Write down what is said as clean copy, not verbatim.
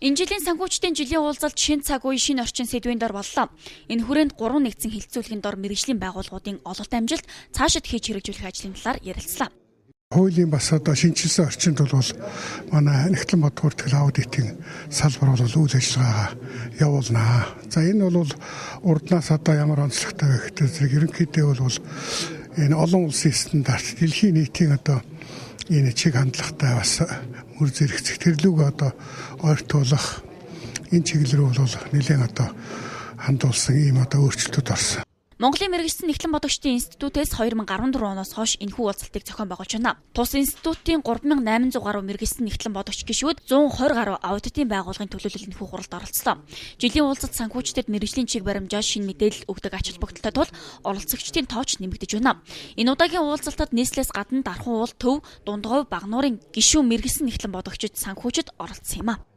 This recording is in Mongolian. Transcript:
Энэ жилийн санхүүчдийн жилийн уулзалт шинэ цаг үеийн шинэ орчин сэдвийн дор боллоо. Энэ хүрээнд 3 нэгдсэн хилцүүлгийн дор мэргэжлийн байгууллагуудын ололт амжилт цаашид хийж хэрэгжүүлэх ажлын талаар ярилцлаа. Хуулийн бас одоо шинжилсэн орчинд бол манай Нэгтлэн бодгоор тэгэл аудитын салбар бол үйл ажиллагаагаа явуулнаа. За энэ бол урднаас одоо ямар онцлогтой вэ гэхээр зэрэг ерөнхийдөө бол энэ олон улсын стандарт дэлхийн нийтийн одоо энэ чиг хандлагатай бас мөр зэрэгцэх төрлөг одоо ойртуулах энэ чиглэл рүү бол нэлээд одоо хандуулсан ийм одоо өөрчлөлтүүд орсон. Монголын мэргэжсэн Нэгтлэн бодогчдын институтээс 2014 оноос хойш энэхүү уулзалтыг зохион байгуулж байна. Тус институтын 3800 гаруй мэргэжсэн Нэгтлэн бодогч гишүүд 120 гаруй аудитын байгууллагын төлөөлөл энэхүү хуралд оролцлоо. Жилийн уулзалт санхүүчдэд мэргэжлийн чиг баримжаа шинэ мэдээлэл өгдөг ач холбогдолтой тул оролцогчдын тооч нэмэгдэж байна. Энэ удаагийн уулзалтад нийслэлээс гадна Дархан уул, Төв, Дундгой, Багнуурын гишүүн мэргэжсэн Нэгтлэн бодогчид санхүүчид оролцсон юм а.